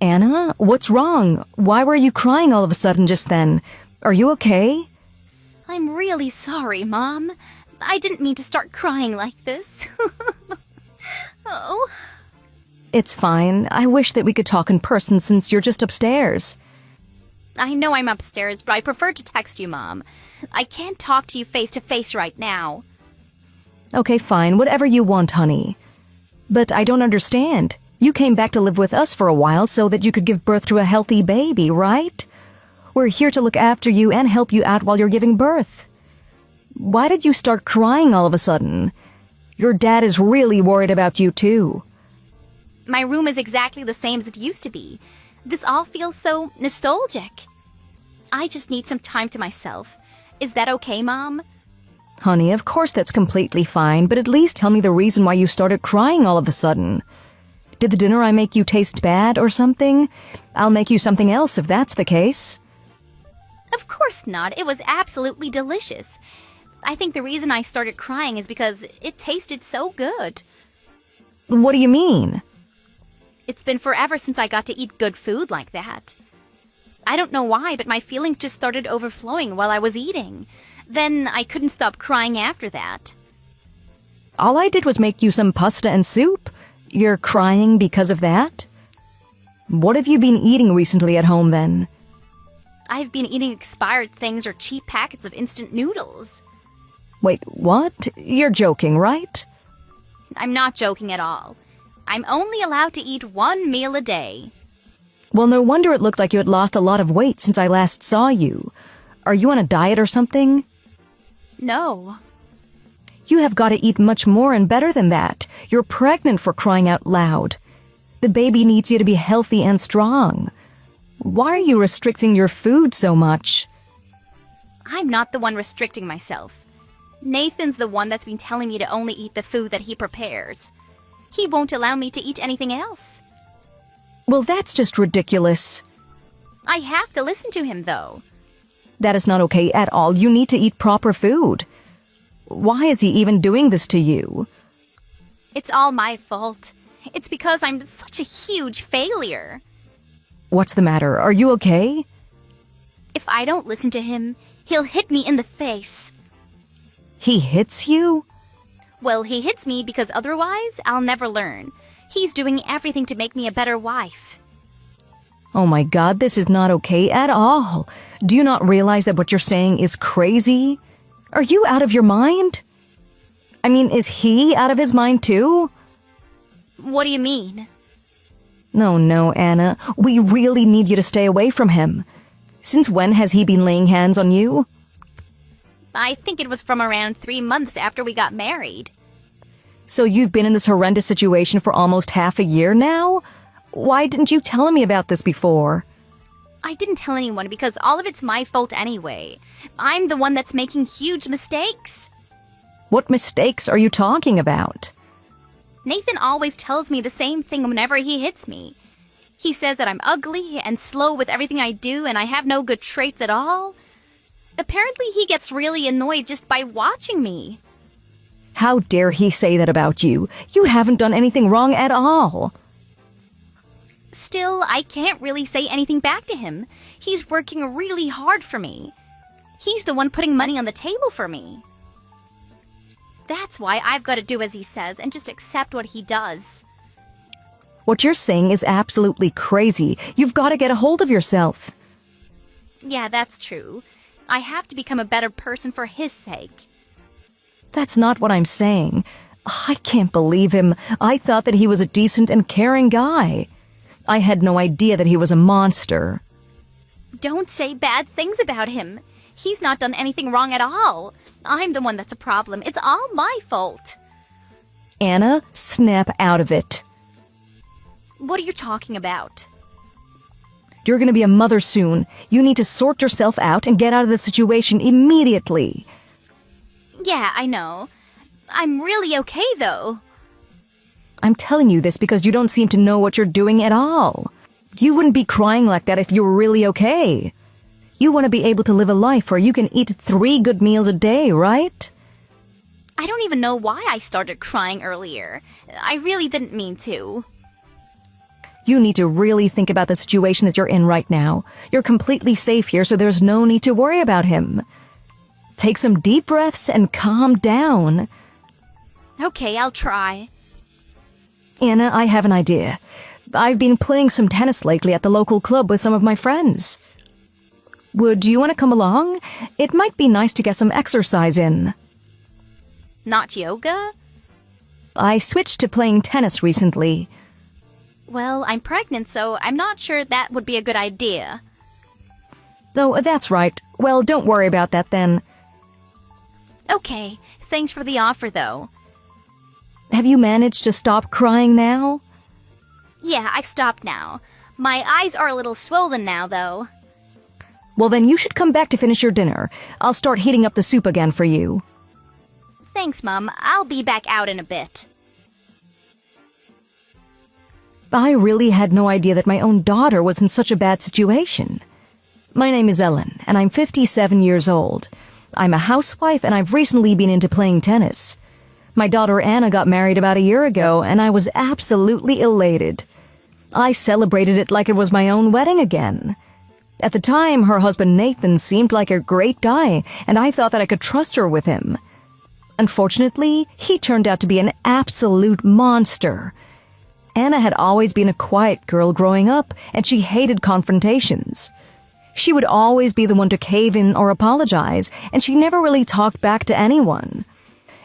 Anna, what's wrong? Why were you crying all of a sudden just then? Are you okay? I'm really sorry, Mom. I didn't mean to start crying like this. Oh. It's fine. I wish that we could talk in person since you're just upstairs. I know I'm upstairs, but I prefer to text you, Mom. I can't talk to you face to face right now. Okay, fine. Whatever you want, honey. But I don't understand. You came back to live with us for a while so that you could give birth to a healthy baby, right? We're here to look after you and help you out while you're giving birth. Why did you start crying all of a sudden? Your dad is really worried about you, too. My room is exactly the same as it used to be. This all feels so nostalgic. I just need some time to myself. Is that okay, Mom? Honey, of course that's completely fine, but at least tell me the reason why you started crying all of a sudden. Did the dinner I make you taste bad or something? I'll make you something else if that's the case. Of course not. It was absolutely delicious. I think the reason I started crying is because it tasted so good. What do you mean? It's been forever since I got to eat good food like that. I don't know why, but my feelings just started overflowing while I was eating. Then I couldn't stop crying after that. All I did was make you some pasta and soup. You're crying because of that? What have you been eating recently at home then? I've been eating expired things or cheap packets of instant noodles. Wait, what? You're joking, right? I'm not joking at all. I'm only allowed to eat one meal a day. Well, no wonder it looked like you had lost a lot of weight since I last saw you. Are you on a diet or something? No. You have got to eat much more and better than that. You're pregnant, for crying out loud. The baby needs you to be healthy and strong. Why are you restricting your food so much? I'm not the one restricting myself. Nathan's the one that's been telling me to only eat the food that he prepares. He won't allow me to eat anything else. Well, that's just ridiculous. I have to listen to him, though. That is not okay at all. You need to eat proper food. Why is he even doing this to you? It's all my fault. It's because I'm such a huge failure. What's the matter? Are you okay? If I don't listen to him, he'll hit me in the face. He hits you? Well, he hits me because otherwise I'll never learn. He's doing everything to make me a better wife. Oh my God, this is not okay at all. Do you not realize that what you're saying is crazy? Are you out of your mind? I mean, is he out of his mind too? What do you mean? No, Anna. We really need you to stay away from him. Since when has he been laying hands on you? I think it was from around 3 months after we got married. So you've been in this horrendous situation for almost half a year now? Why didn't you tell me about this before? I didn't tell anyone because all of it's my fault anyway. I'm the one that's making huge mistakes. What mistakes are you talking about? Nathan always tells me the same thing whenever he hits me. He says that I'm ugly and slow with everything I do and I have no good traits at all. Apparently he gets really annoyed just by watching me. How dare he say that about you? You haven't done anything wrong at all. Still, I can't really say anything back to him. He's working really hard for me. He's the one putting money on the table for me. That's why I've got to do as he says and just accept what he does. What you're saying is absolutely crazy. You've got to get a hold of yourself. Yeah, that's true. I have to become a better person for his sake. That's not what I'm saying. I can't believe him. I thought that he was a decent and caring guy. I had no idea that he was a monster. Don't say bad things about him. He's not done anything wrong at all. I'm the one that's a problem. It's all my fault. Anna, snap out of it. What are you talking about? You're going to be a mother soon. You need to sort yourself out and get out of the situation immediately. Yeah, I know. I'm really okay, though. I'm telling you this because you don't seem to know what you're doing at all. You wouldn't be crying like that if you were really okay. You want to be able to live a life where you can eat 3 good meals a day, right? I don't even know why I started crying earlier. I really didn't mean to. You need to really think about the situation that you're in right now. You're completely safe here, so there's no need to worry about him. Take some deep breaths and calm down. Okay, I'll try. Anna, I have an idea. I've been playing some tennis lately at the local club with some of my friends. Would you want to come along? It might be nice to get some exercise in. Not yoga? I switched to playing tennis recently. Well, I'm pregnant, so I'm not sure that would be a good idea. Oh, that's right. Well, don't worry about that then. Okay, thanks for the offer, though. Have you managed to stop crying now? Yeah, I've stopped now. My eyes are a little swollen now, though. Well, then you should come back to finish your dinner. I'll start heating up the soup again for you. Thanks, Mum. I'll be back out in a bit. I really had no idea that my own daughter was in such a bad situation. My name is Ellen, and I'm 57 years old. I'm a housewife, and I've recently been into playing tennis. My daughter Anna got married about a year ago, and I was absolutely elated. I celebrated it like it was my own wedding again. At the time, her husband Nathan seemed like a great guy, and I thought that I could trust her with him. Unfortunately, he turned out to be an absolute monster. Anna had always been a quiet girl growing up, and she hated confrontations. She would always be the one to cave in or apologize, and she never really talked back to anyone.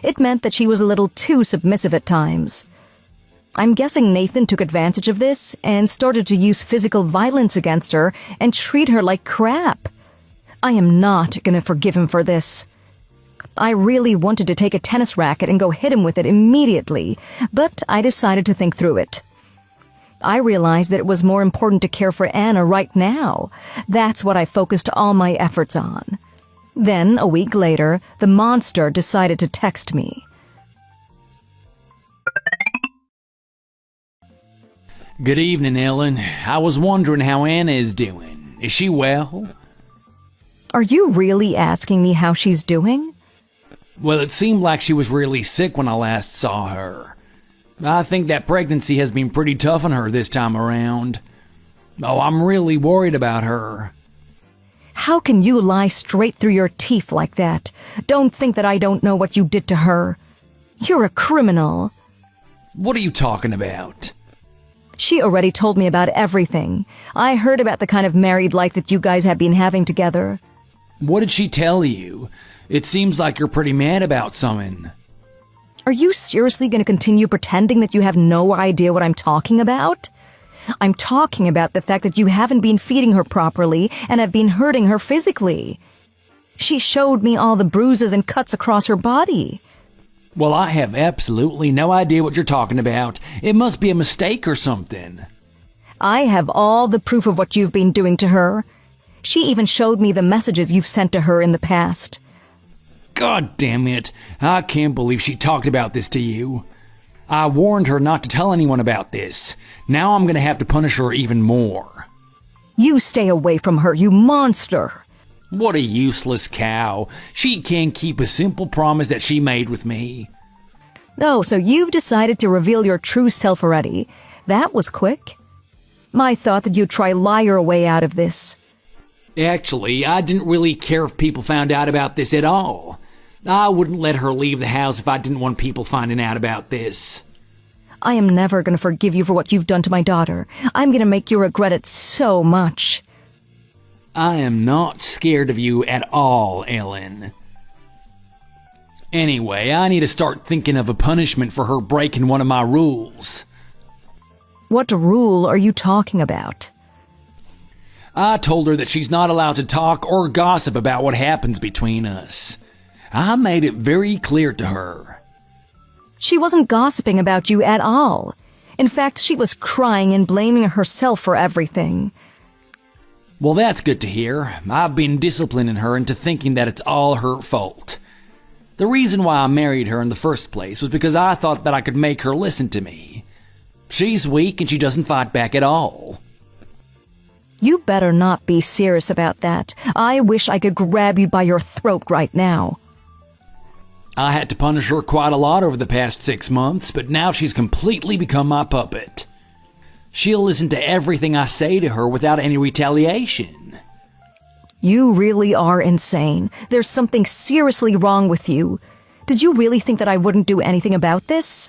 It meant that she was a little too submissive at times. I'm guessing Nathan took advantage of this and started to use physical violence against her and treat her like crap. I am not going to forgive him for this. I really wanted to take a tennis racket and go hit him with it immediately, but I decided to think through it. I realized that it was more important to care for Anna right now. That's what I focused all my efforts on. Then, a week later, the monster decided to text me. Good evening, Ellen. I was wondering how Anna is doing. Is she well? Are you really asking me how she's doing? Well, it seemed like she was really sick when I last saw her. I think that pregnancy has been pretty tough on her this time around. Oh, I'm really worried about her. How can you lie straight through your teeth like that? Don't think that I don't know what you did to her. You're a criminal. What are you talking about? She already told me about everything. I heard about the kind of married life that you guys have been having together. What did she tell you? It seems like you're pretty mad about something. Are you seriously going to continue pretending that you have no idea what I'm talking about? I'm talking about the fact that you haven't been feeding her properly and have been hurting her physically. She showed me all the bruises and cuts across her body. Well, I have absolutely no idea what you're talking about. It must be a mistake or something. I have all the proof of what you've been doing to her. She even showed me the messages you've sent to her in the past. God damn it. I can't believe she talked about this to you. I warned her not to tell anyone about this. Now I'm going to have to punish her even more. You stay away from her, you monster. What a useless cow. She can't keep a simple promise that she made with me. Oh, so you've decided to reveal your true self already. That was quick. I thought that you'd try lie your way out of this. Actually, I didn't really care if people found out about this at all. I wouldn't let her leave the house if I didn't want people finding out about this. I am never going to forgive you for what you've done to my daughter. I'm going to make you regret it so much. I am not scared of you at all, Ellen. Anyway, I need to start thinking of a punishment for her breaking one of my rules. What rule are you talking about? I told her that she's not allowed to talk or gossip about what happens between us. I made it very clear to her. She wasn't gossiping about you at all. In fact, she was crying and blaming herself for everything. Well, that's good to hear. I've been disciplining her into thinking that it's all her fault. The reason why I married her in the first place was because I thought that I could make her listen to me. She's weak and she doesn't fight back at all. You better not be serious about that. I wish I could grab you by your throat right now. I had to punish her quite a lot over the past 6 months, but now she's completely become my puppet. She'll listen to everything I say to her without any retaliation. You really are insane. There's something seriously wrong with you. Did you really think that I wouldn't do anything about this?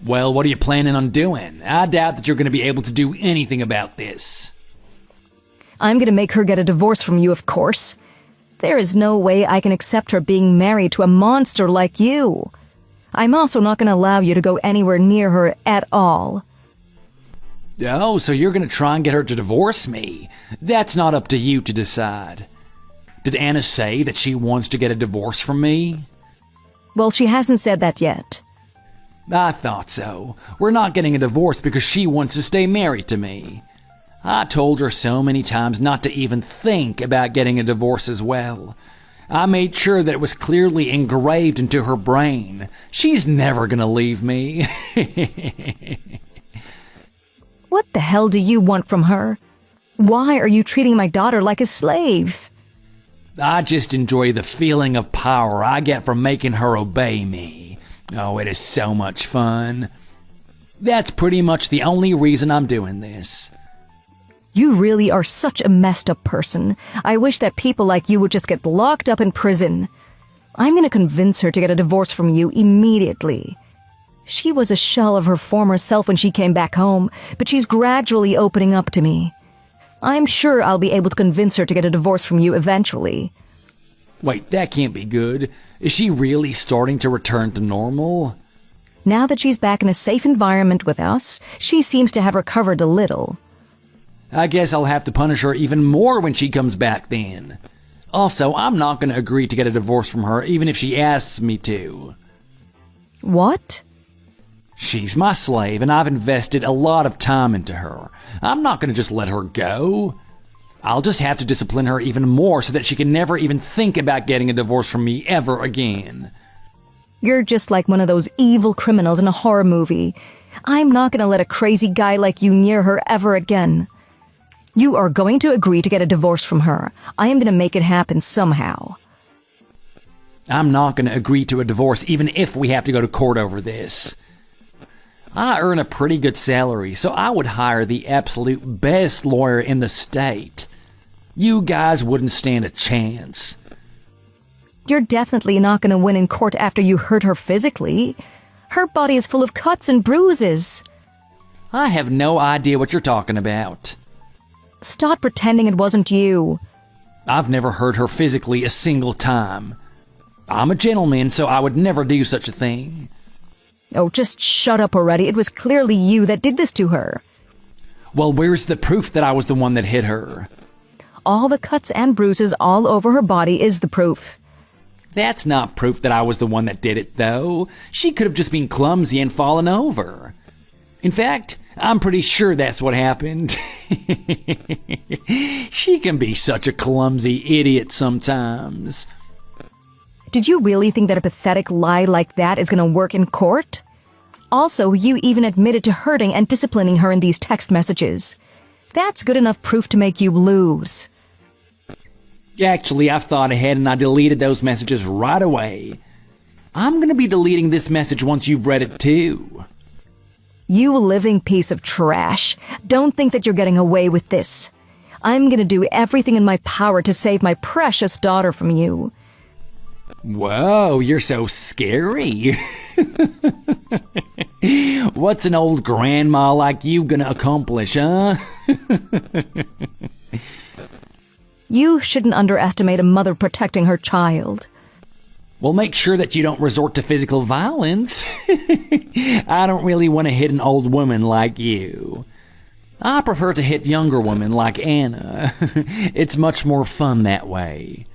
Well, what are you planning on doing? I doubt that you're going to be able to do anything about this. I'm gonna make her get a divorce from you, of course. There is no way I can accept her being married to a monster like you. I'm also not gonna allow you to go anywhere near her at all. Oh, so you're going to try and get her to divorce me? That's not up to you to decide. Did Anna say that she wants to get a divorce from me? Well, she hasn't said that yet. I thought so. We're not getting a divorce because she wants to stay married to me. I told her so many times not to even think about getting a divorce as well. I made sure that it was clearly engraved into her brain. She's never going to leave me. What the hell do you want from her? Why are you treating my daughter like a slave? I just enjoy the feeling of power I get from making her obey me. Oh, it is so much fun. That's pretty much the only reason I'm doing this. You really are such a messed up person. I wish that people like you would just get locked up in prison. I'm gonna convince her to get a divorce from you immediately. She was a shell of her former self when she came back home, but she's gradually opening up to me. I'm sure I'll be able to convince her to get a divorce from you eventually. Wait, that can't be good. Is she really starting to return to normal? Now that she's back in a safe environment with us, she seems to have recovered a little. I guess I'll have to punish her even more when she comes back then. Also, I'm not going to agree to get a divorce from her even if she asks me to. What? She's my slave, and I've invested a lot of time into her. I'm not going to just let her go. I'll just have to discipline her even more so that she can never even think about getting a divorce from me ever again. You're just like one of those evil criminals in a horror movie. I'm not going to let a crazy guy like you near her ever again. You are going to agree to get a divorce from her. I am going to make it happen somehow. I'm not going to agree to a divorce even if we have to go to court over this. I earn a pretty good salary, so I would hire the absolute best lawyer in the state. You guys wouldn't stand a chance. You're definitely not going to win in court after you hurt her physically. Her body is full of cuts and bruises. I have no idea what you're talking about. Stop pretending it wasn't you. I've never hurt her physically a single time. I'm a gentleman, so I would never do such a thing. Oh, just shut up already. It was clearly you that did this to her. Well, where's the proof that I was the one that hit her? All the cuts and bruises all over her body is the proof. That's not proof that I was the one that did it, though. She could have just been clumsy and fallen over. In fact, I'm pretty sure that's what happened. She can be such a clumsy idiot sometimes. Did you really think that a pathetic lie like that is going to work in court? Also, you even admitted to hurting and disciplining her in these text messages. That's good enough proof to make you lose. Actually, I've thought ahead and I deleted those messages right away. I'm going to be deleting this message once you've read it too. You living piece of trash. Don't think that you're getting away with this. I'm going to do everything in my power to save my precious daughter from you. Whoa, you're so scary. What's an old grandma like you gonna accomplish, huh? You shouldn't underestimate a mother protecting her child. Well, make sure that you don't resort to physical violence. I don't really want to hit an old woman like you. I prefer to hit younger women like Anna. It's much more fun that way.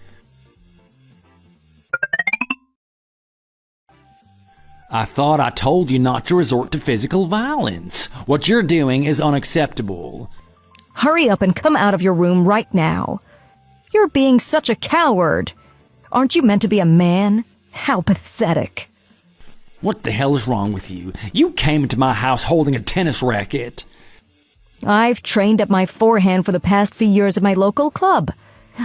I thought I told you not to resort to physical violence. What you're doing is unacceptable. Hurry up and come out of your room right now. You're being such a coward. Aren't you meant to be a man? How pathetic. What the hell is wrong with you? You came into my house holding a tennis racket. I've trained at my forehand for the past few years at my local club.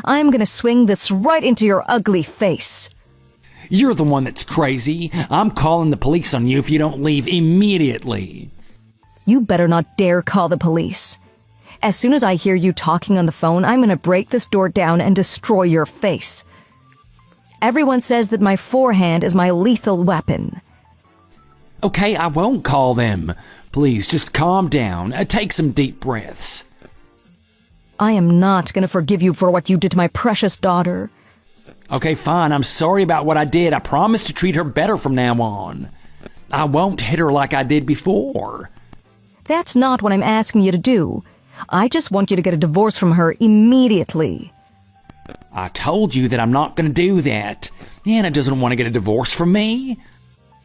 I'm gonna swing this right into your ugly face. You're the one that's crazy. I'm calling the police on you if you don't leave immediately. You better not dare call the police. As soon as I hear you talking on the phone, I'm gonna break this door down and destroy your face. Everyone says that my forehand is my lethal weapon. Okay, I won't call them. Please, just calm down. Take some deep breaths. I am not gonna forgive you for what you did to my precious daughter. Okay, fine. I'm sorry about what I did. I promise to treat her better from now on. I won't hit her like I did before. That's not what I'm asking you to do. I just want you to get a divorce from her immediately. I told you that I'm not going to do that. Anna doesn't want to get a divorce from me.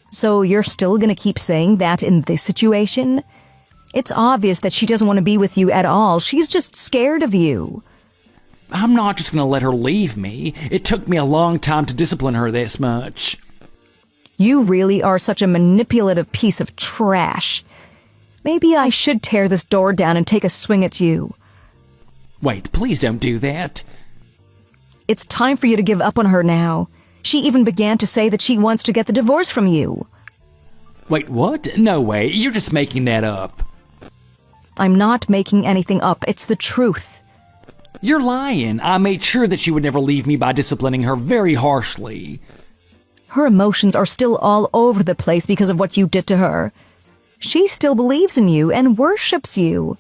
So you're still gonna keep saying that in this situation? It's obvious that she doesn't want to be with you at all. She's just scared of you. I'm not just going to let her leave me. It took me a long time to discipline her this much. You really are such a manipulative piece of trash. Maybe I should tear this door down and take a swing at you. Wait, please don't do that. It's time for you to give up on her now. She even began to say that she wants to get the divorce from you. Wait, what? No way. You're just making that up. I'm not making anything up. It's the truth. You're lying. I made sure that she would never leave me by disciplining her very harshly. Her emotions are still all over the place because of what you did to her. She still believes in you and worships you.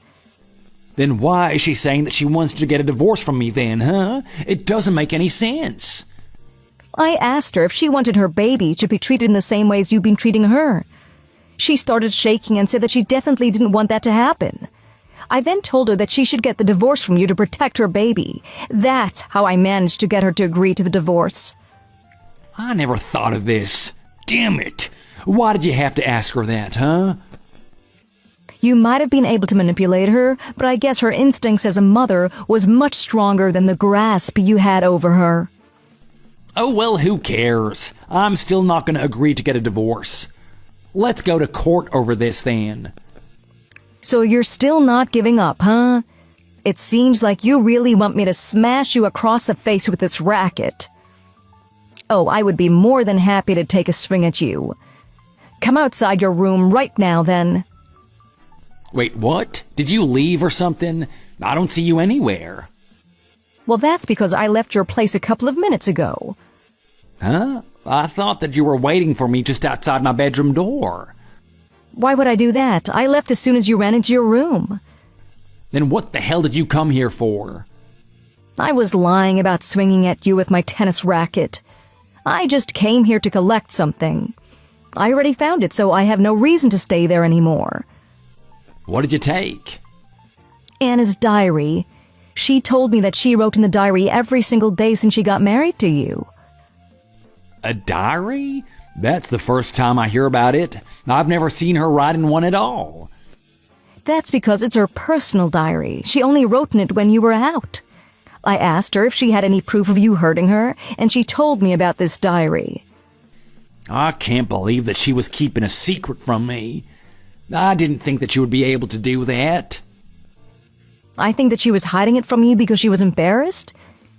Then why is she saying that she wants to get a divorce from me then, huh? It doesn't make any sense. I asked her if she wanted her baby to be treated in the same way as you've been treating her. She started shaking and said that she definitely didn't want that to happen. I then told her that she should get the divorce from you to protect her baby. That's how I managed to get her to agree to the divorce. I never thought of this. Damn it. Why did you have to ask her that, huh? You might have been able to manipulate her, but I guess her instincts as a mother was much stronger than the grasp you had over her. Oh, well, who cares? I'm still not going to agree to get a divorce. Let's go to court over this then. So you're still not giving up, huh? It seems like you really want me to smash you across the face with this racket. Oh, I would be more than happy to take a swing at you. Come outside your room right now, then. Wait, what? Did you leave or something? I don't see you anywhere. Well, that's because I left your place a couple of minutes ago. Huh? I thought that you were waiting for me just outside my bedroom door. Why would I do that? I left as soon as you ran into your room. Then what the hell did you come here for? I was lying about swinging at you with my tennis racket. I just came here to collect something. I already found it, so I have no reason to stay there anymore. What did you take? Anna's diary. She told me that she wrote in the diary every single day since she got married to you. A diary? That's the first time I hear about it. I've never seen her write in one at all. That's because it's her personal diary. She only wrote in it when you were out. I asked her if she had any proof of you hurting her, and she told me about this diary. I can't believe that she was keeping a secret from me. I didn't think that she would be able to do that. I think that she was hiding it from you because she was embarrassed.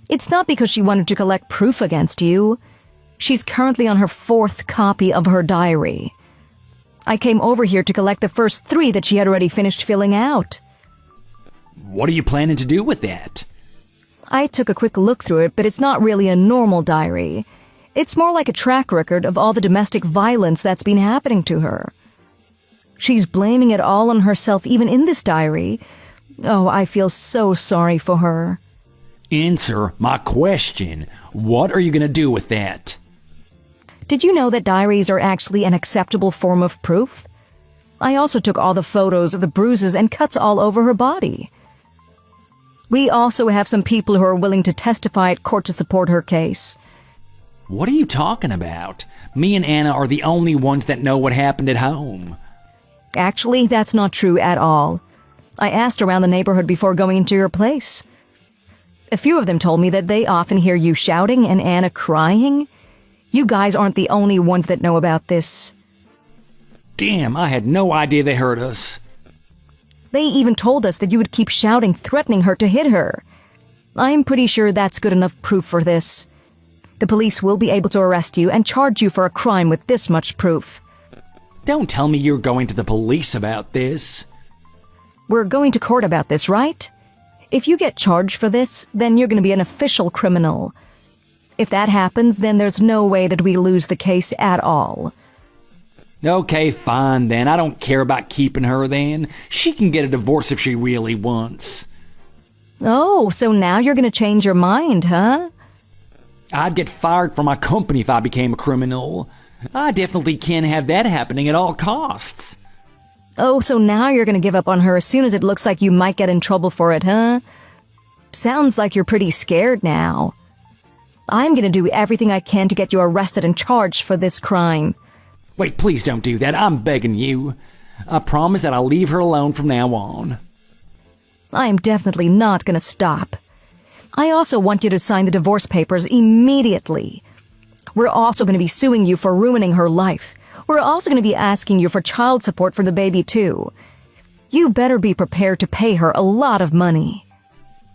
It's not because she wanted to collect proof against you. She's currently on her 4th copy of her diary. I came over here to collect the first 3 that she had already finished filling out. What are you planning to do with that? I took a quick look through it, but it's not really a normal diary. It's more like a track record of all the domestic violence that's been happening to her. She's blaming it all on herself even in this diary. Oh, I feel so sorry for her. Answer my question. What are you going to do with that? Did you know that diaries are actually an acceptable form of proof? I also took all the photos of the bruises and cuts all over her body. We also have some people who are willing to testify at court to support her case. What are you talking about? Me and Anna are the only ones that know what happened at home. Actually, that's not true at all. I asked around the neighborhood before going into your place. A few of them told me that they often hear you shouting and Anna crying. You guys aren't the only ones that know about this. Damn, I had no idea they heard us. They even told us that you would keep shouting, threatening her to hit her. I'm pretty sure that's good enough proof for this. The police will be able to arrest you and charge you for a crime with this much proof. Don't tell me you're going to the police about this. We're going to court about this, right? If you get charged for this, then you're going to be an official criminal. If that happens, then there's no way that we lose the case at all. Okay, fine then. I don't care about keeping her then. She can get a divorce if she really wants. Oh, so now you're going to change your mind, huh? I'd get fired from my company if I became a criminal. I definitely can't have that happening at all costs. Oh, so now you're going to give up on her as soon as it looks like you might get in trouble for it, huh? Sounds like you're pretty scared now. I'm going to do everything I can to get you arrested and charged for this crime. Wait, please don't do that. I'm begging you. I promise that I'll leave her alone from now on. I'm definitely not going to stop. I also want you to sign the divorce papers immediately. We're also going to be suing you for ruining her life. We're also going to be asking you for child support for the baby, too. You better be prepared to pay her a lot of money.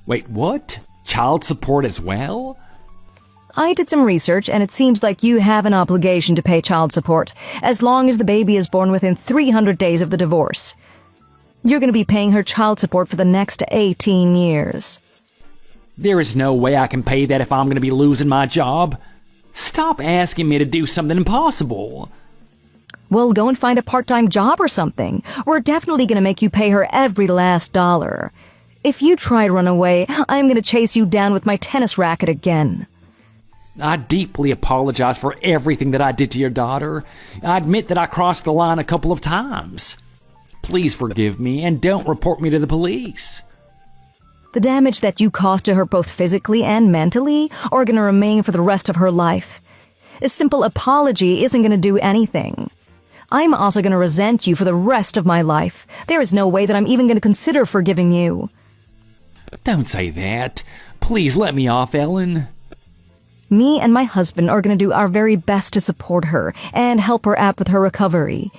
Wait, what? Child support as well? I did some research, and it seems like you have an obligation to pay child support, as long as the baby is born within 300 days of the divorce. You're going to be paying her child support for the next 18 years. There is no way I can pay that if I'm going to be losing my job. Stop asking me to do something impossible. Well, go and find a part-time job or something. We're definitely going to make you pay her every last dollar. If you try to run away, I'm going to chase you down with my tennis racket again. I deeply apologize for everything that I did to your daughter. I admit that I crossed the line a couple of times. Please forgive me and don't report me to the police. The damage that you caused to her both physically and mentally are going to remain for the rest of her life. A simple apology isn't going to do anything. I'm also going to resent you for the rest of my life. There is no way that I'm even going to consider forgiving you. Don't say that. Please let me off, Ellen. Me and my husband are going to do our very best to support her and help her out with her recovery.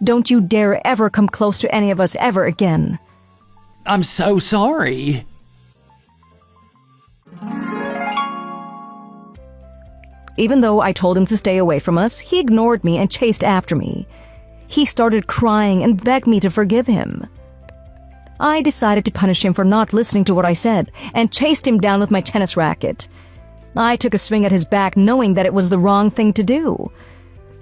Don't you dare ever come close to any of us ever again. I'm so sorry. Even though I told him to stay away from us, he ignored me and chased after me. He started crying and begged me to forgive him. I decided to punish him for not listening to what I said and chased him down with my tennis racket. I took a swing at his back knowing that it was the wrong thing to do.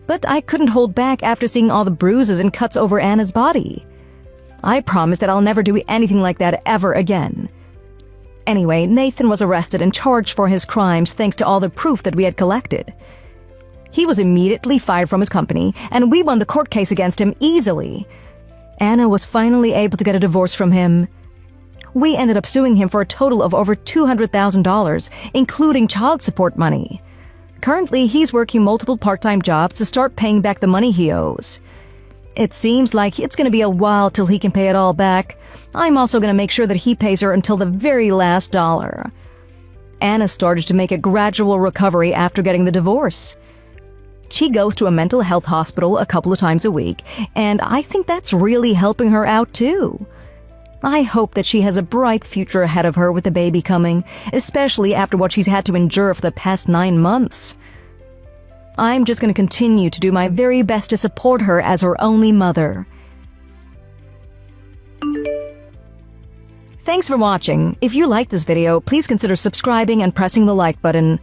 But I couldn't hold back after seeing all the bruises and cuts over Anna's body. I promised that I'll never do anything like that ever again. Anyway, Nathan was arrested and charged for his crimes thanks to all the proof that we had collected. He was immediately fired from his company, and we won the court case against him easily. Anna was finally able to get a divorce from him. We ended up suing him for a total of over $200,000, including child support money. Currently, he's working multiple part-time jobs to start paying back the money he owes. It seems like it's going to be a while till he can pay it all back. I'm also going to make sure that he pays her until the very last dollar. Anna started to make a gradual recovery after getting the divorce. She goes to a mental health hospital a couple of times a week, and I think that's really helping her out too. I hope that she has a bright future ahead of her with the baby coming, especially after what she's had to endure for the past 9 months. I'm just going to continue to do my very best to support her as her only mother. Thanks for watching. If you liked this video, please consider subscribing and pressing the like button.